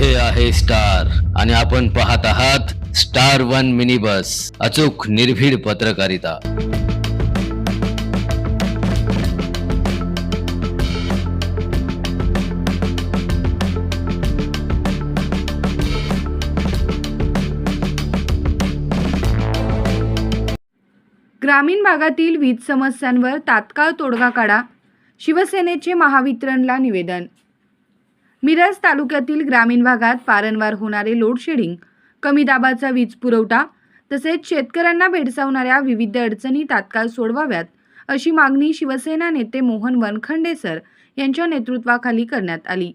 हे आहे स्टार आणि आपण पाहत आहात स्टार वन मिनी बस, अचूक निर्भीड पत्रकारिता। ग्रामीण भागातील वीज समस्यांवर तात्काळ तोडगा काढा, शिवसेनेचे महावितरणला निवेदन। मिरज तालुक्यातील ग्रामीण भागात वारंवार होणारे लोडशेडिंग, कमी दाबाचा वीज पुरवठा तसेच शेतकऱ्यांना भेडसावणाऱ्या विविध अडचणी तात्काळ सोडवाव्यात अशी मागणी शिवसेना नेते मोहन वनखंडेसर यांच्या नेतृत्वाखाली करण्यात आली।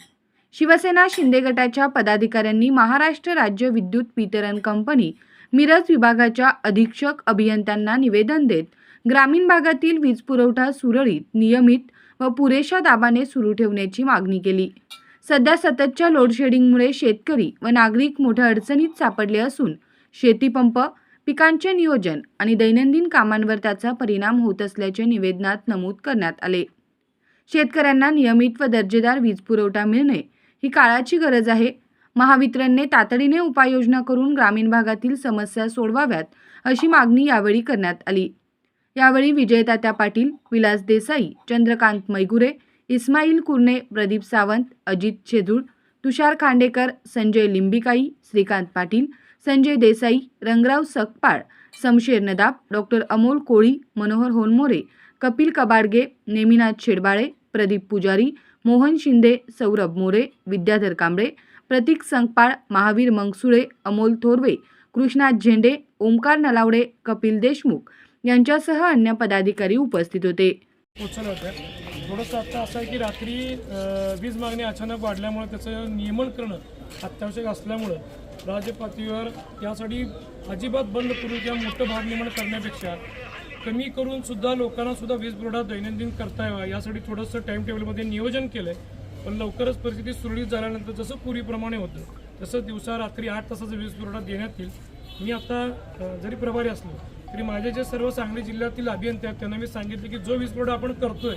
शिवसेना शिंदे गटाच्या पदाधिकाऱ्यांनी महाराष्ट्र राज्य विद्युत वितरण कंपनी मिरज विभागाच्या अधीक्षक अभियंत्यांना निवेदन देत ग्रामीण भागातील वीज पुरवठा सुरळीत, नियमित व पुरेशा दाबाने सुरू ठेवण्याची मागणी केली। सध्या सततच्या लोडशेडिंगमुळे शेतकरी व नागरिक मोठ्या अडचणीत सापडले असून शेतीपंप, पिकांचे नियोजन आणि दैनंदिन कामांवर त्याचा परिणाम होत असल्याचे निवेदनात नमूद करण्यात आले। शेतकऱ्यांना नियमित व दर्जेदार वीज पुरवठा मिळणे ही काळाची गरज आहे। महावितरणने तातडीने उपाययोजना करून ग्रामीण भागातील समस्या सोडवाव्यात अशी मागणी यावेळी करण्यात आली। यावेळी विजयतात्या पाटील, विलास देसाई, चंद्रकांत मैगुरे, इस्माईल कुर्णे, प्रदीप सावंत, अजित शेजूळ, तुषार खांडेकर, संजय लिंबिकाई, श्रीकांत पाटील, संजय देसाई, रंगराव सकपाळ, शमशेर नदाब, डॉक्टर अमोल कोळी, मनोहर होनमोरे, कपिल कबाडगे, नेमिनाथ शेडबाळे, प्रदीप पुजारी, मोहन शिंदे, सौरभ मोरे, विद्याधर कांबळे, प्रतीक संकपाळ, महावीर मंगसुळे, अमोल थोरवे, कृष्णात झेंडे, ओमकार नलावडे, कपिल देशमुख यांच्यासह अन्य पदाधिकारी उपस्थित होते। पोचलं होतं थोडंसं आता असं आहे की रात्री वीज मागणी अचानक वाढल्यामुळे त्याचं नियमन करणं अत्यावश्यक असल्यामुळं राज्य पातळीवर यासाठी अजिबात बंद करून किंवा मोठं भार निर्माण करण्यापेक्षा कमी करून सुद्धा लोकांना सुद्धा वीज पुरवठा दैनंदिन करता यावा यासाठी थोडंसं टाईम टेबलमध्ये नियोजन केलं आहे। पण लवकरच परिस्थिती सुरळीत झाल्यानंतर जसं पूर्वीप्रमाणे होतं तसं दिवसा रात्री 8 तासाचा वीज पुरवठा देण्यात येईल। मी आता जरी प्रभारी असलो तरी माझे जे सर्व सांगली जिल्ह्यातील अभियंते आहेत त्यांना मी सांगितले की जो वीज पुरवठा आपण करतोय,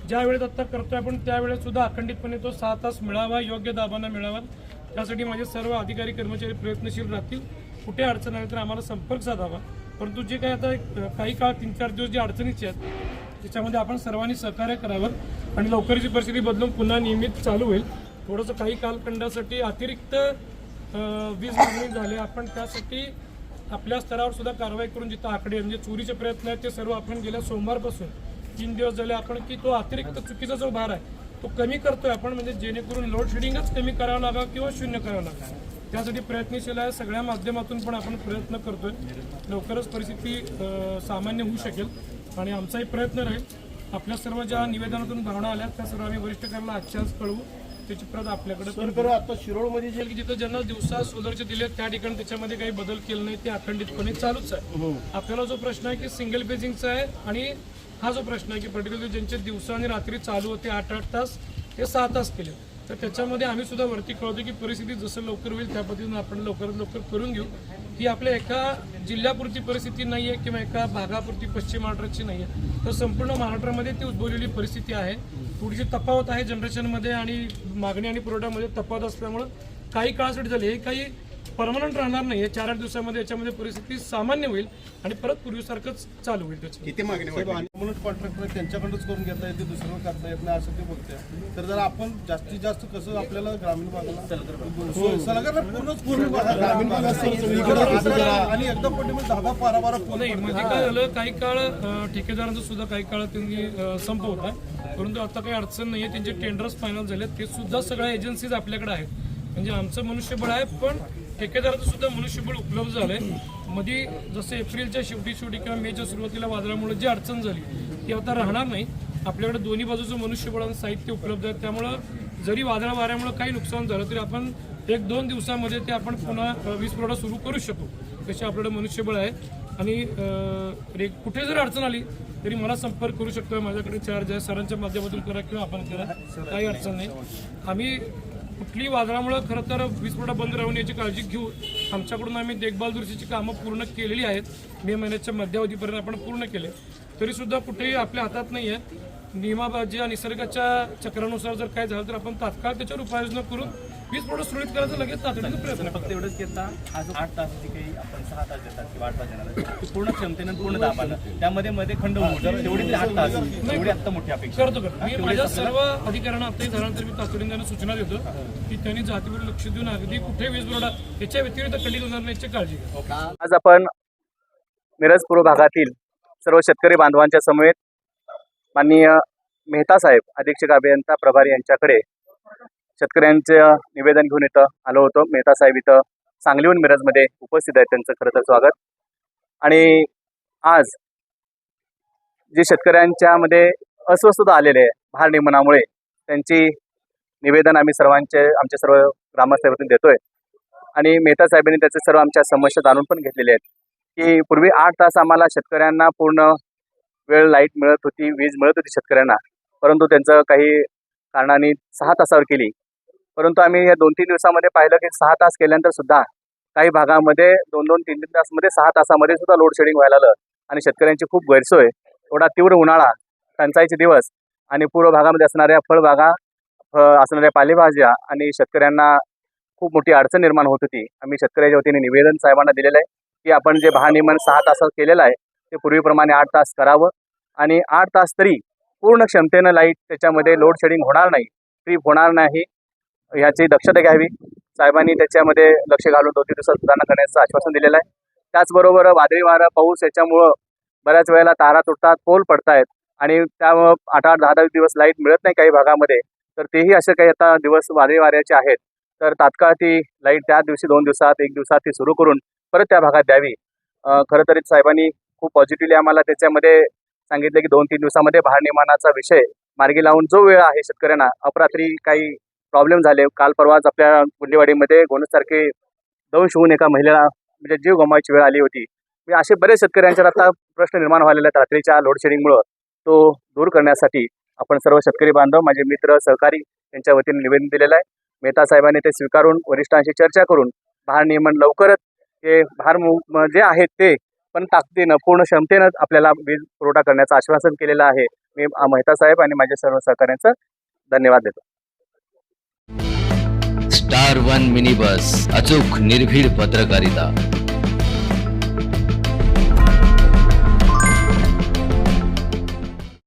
ज्या वेळेत आत्ता करतोय आपण त्यावेळेस सुद्धा अखंडितपणे तो 6 तास मिळावा, योग्य दाबांना मिळावा। त्यासाठी माझे सर्व अधिकारी कर्मचारी प्रयत्नशील राहतील। कुठे अडचण आली तर आम्हाला संपर्क साधावा। परंतु जे काही आता काही काळ 3-4 दिवस जे अडचणीचे आहेत त्याच्यामध्ये आपण सर्वांनी सहकार्य करावं आणि लवकरची परिस्थिती बदलून पुन्हा नियमित चालू होईल। थोडंसं काही कालखंडासाठी अतिरिक्त वीज मागणी झाली, आपण त्यासाठी आपल्या स्तरावर सुद्धा कारवाई करून जिथं आकडे म्हणजे चोरीचे प्रयत्न आहेत ते सर्व आपण गेल्या सोमवारपासून 3 दिवस झाले आपण की तो अतिरिक्त चुकीचा जो भार आहे तो कमी करतोय आपण, म्हणजे जेणेकरून लोडशेडिंगच कमी करावं लागा किंवा शून्य करावं लागा त्यासाठी प्रयत्नशील आहे। सगळ्या माध्यमातून पण आपण प्रयत्न करतोय, लवकरच परिस्थिती सामान्य होऊ शकेल आणि आमचाही प्रयत्न राहील। आपल्या सर्व ज्या निवेदनातून भावना आल्या त्या सर्व आम्ही वरिष्ठांना आजच्याच कळवू, त्याची प्रत आपल्याकडे आता शिरोळमध्ये जे की जिथं ज्यांना दिवसा सोलरचे दिले त्या ठिकाणी त्याच्यामध्ये काही बदल केले नाही, ते अखंडितपणे चालूच आहे। आपल्याला जो प्रश्न आहे की सिंगल फेजिंगचा आहे आणि हा जो प्रश्न आहे की पर्टिक्युलरली ज्यांचे दिवसा आणि रात्री चालू होते 8-8 तास ते 6 तास केले, तर त्याच्यामध्ये आम्ही सुद्धा वरती कळवतो की परिस्थिती जसं लवकर होईल त्या पद्धतीने आपण लवकरात लवकर करून घेऊ। ही आपल्या एका जिल्ह्यापुरती परिस्थिती नाही आहे किंवा एका भागापुरती पश्चिम महाराष्ट्राची नाही आहे, तर संपूर्ण महाराष्ट्रामध्ये ती उद्भवलेली परिस्थिती आहे। थोडीशी तफावत आहे जनरेशनमध्ये आणि मागणी आणि पुरवठ्यामध्ये तफावत असल्यामुळं काही काळासाठी झाले, हे काही परमनंट राहणार नाही आहे। 4-8 दिवसामध्ये याच्यामध्ये परिस्थिती सामान्य होईल आणि परत पूर्वीसारखंच चालू होईल। त्याची किती मागणी म्हणून कॉन्ट्रॅक्टर त्यांच्याकडूनच करून घेता येते, दुसरं करता येत नाही असं ते बोलते। तर जर आपण जास्तीत जास्त कसं आपल्याला ग्रामीण भागाला पूर्ण ग्रामीण भागात आणि एकदम पट्टीमध्ये 10-12 नाही म्हणजे काय झालं, काही काळ ठेकेदारांचा सुद्धा काही काळ त्यांनी संप होता, परंतु आता काही अडचण नाही आहे। त्यांचे टेंडर्स फायनल झाले, ते सुद्धा सगळ्या एजन्सीज आपल्याकडे आहेत। म्हणजे आमचं मनुष्यबळ आहे पण ठेकेदाराचं सुद्धा मनुष्यबळ उपलब्ध झालंय। मध्ये जसं एप्रिलच्या शेवटी किंवा मेच्या सुरुवातीला वादळामुळे जी अडचण झाली ती आता राहणार नाही। आपल्याकडे दोन्ही बाजूचं मनुष्यबळ आणि साहित्य उपलब्ध आहे, त्यामुळं जरी वादळ वाऱ्यामुळे काही नुकसान झालं तरी आपण 1-2 दिवसामध्ये ते आपण पुन्हा वीज पुरवठा सुरू करू शकू, तसे आपल्याकडे मनुष्यबळ आहे। आणि कुठे जर अडचण आली तरी मला संपर्क करू शकतो, माझ्याकडे चार्ज आहे, सरांच्या माध्यमातून करा किंवा आपण करा, काही अडचण नाही। आम्ही कुठलीही वादळामुळे खरं तर वीज पुरवठा बंद राहून याची काळजी घेऊ। आमच्याकडून आम्ही देखभाल दुरुस्तीची कामं पूर्ण केलेली आहेत, मे महिन्याच्या मध्यावधीपर्यंत आपण पूर्ण केले, तरीसुद्धा कुठेही आपल्या हातात नाही आहे। नियमाबाजी निसर्गाच्या चक्रानुसार जर काय झालं तर आपण तात्काळ त्याच्यावर उपाययोजना करून वीज पुरवठा सुरळीत करायचा लगेच तातडीने प्रयत्न फक्त करा. एवढंच की आता आज 8 तास जी काही आपण 6 तास देतात किंवा 8 तास देणार आहे, ते पूर्ण क्षमतेनं पूर्ण दाबानं त्यामध्ये मध्ये खंड होऊ शकतो. तेवढी तरी 8 तास एवढी आता मोठी अपेक्षा करतो मी माझ्या सर्व अधिकाऱ्यांना आताही झाल्यानंतर मी तातडीने त्यांना सूचना देतो की त्यांनी जातीवर लक्ष देऊन अगदी कुठे वीज पुरवठा याच्या व्यतिरिक्त खंडित होणार नाही याची काळजी घ्या. आज आपण मिरज पूर्व भागातील सर्व शेतकरी बांधवांच्या समवेत माननीय मेहता साहेब अधीक्षक अभियंता प्रभारी यांच्याकडे शेतकऱ्यांचं निवेदन घेऊन इथं आलो होतो. मेहता साहेब इथं सांगलीहून मिरजमध्ये उपस्थित आहेत. त्यांचं खरं तर स्वागत. आणि आज जे शेतकऱ्यांच्यामध्ये अस्वस्थता आलेले आहे भार नियमनामुळे, त्यांची निवेदन आम्ही आमच्या सर्व ग्रामस्थांवरून देतोय. आणि मेहता साहेबांनी त्याचे सर्व आमच्या समस्या जाणून पण घेतलेले आहेत की पूर्वी 8 तास आम्हाला शेतकऱ्यांना पूर्ण वेळ लाईट मिळत होती, वीज मिळत होती शेतकऱ्यांना, परंतु त्यांचं काही कारणाने 6 तासावर केली. परंतु आम्ही या 2-3 दिवसामध्ये पाहिलं की 6 तास केल्यानंतर सुद्धा काही भागामध्ये 2-2, 3-3 तासमध्ये 6 तासामध्ये सुद्धा लोड शेडिंग व्हायला लागलं आणि शेतकऱ्यांची खूप गैरसोय. थोडा तीव्र उन्हाळा, टंचाईचे दिवस आणि पूर्व भागामध्ये असणाऱ्या फळबागा, असणाऱ्या पालेभाज्या आणि शेतकऱ्यांना खूप मोठी अडचण निर्माण होत होती. आम्ही शेतकऱ्याच्या वतीने निवेदन साहेबांना दिलेलं आहे की आपण जे भारनियमन 6 तासात केलेलं आहे ते पूर्वीप्रमाणे 8 तास करावं आणि 8 तास तरी पूर्ण क्षमतेनं लाईट त्याच्यामध्ये लोड शेडिंग होणार नाही, ट्रिप होणार नाही ह्याची दक्षता घ्यावी. साहेबांनी त्याच्यामध्ये लक्ष घालून 2-3 दिवसात सुधारणा करण्याचं आश्वासन दिलेलं आहे. त्याचबरोबर वादळी वारा, पाऊस याच्यामुळं बऱ्याच वेळेला तारा तुटतात, पोल पडतायत आणि त्यामुळं 8-8, 10-10 दिवस लाईट मिळत नाही काही भागामध्ये. तर तेही असे काही आता दिवस वादळी वाऱ्याचे आहेत, तर तात्काळ ती लाईट त्या दिवशी 2 दिवसात 1 दिवसात ती सुरू करून परत त्या भागात द्यावी. खरं तर साहेबांनी खूप पॉझिटिव्हली आम्हाला त्याच्यामध्ये सांगितलं की 2-3 दिवसामध्ये भारनियमनाचा विषय मार्गी लावून जो वेळ आहे शेतकऱ्यांना, अपरात्री काही प्रॉब्लेम झाले, काल परवाच आपल्या गुंडेवाडीमध्ये गोनससारखे दंश होऊन एका महिलेला म्हणजे जीव गमवायची वेळ आली होती. म्हणजे असे बरेच शेतकऱ्यांच्या आता प्रश्न निर्माण व्हायला आहेत रात्रीच्या लोड शेडिंगमुळं. तो दूर करण्यासाठी आपण सर्व शेतकरी बांधव, माझे मित्र, सहकारी यांच्या वतीने निवेदन दिलेलं आहे. मेहता साहेबांनी ते स्वीकारून वरिष्ठांशी चर्चा करून भारनियमन लवकरच हे जे आहेत ते पण ताकदीनं पूर्ण क्षमतेनं आपल्याला वीज पुरवठा करण्याचं आश्वासन केलेलं आहे. मी मेहता साहेब आणि माझ्या सर्व सहकाऱ्यांचा धन्यवाद देतो. स्टार 1 मिनी बस, अचूक निर्भीड पत्रकारिता.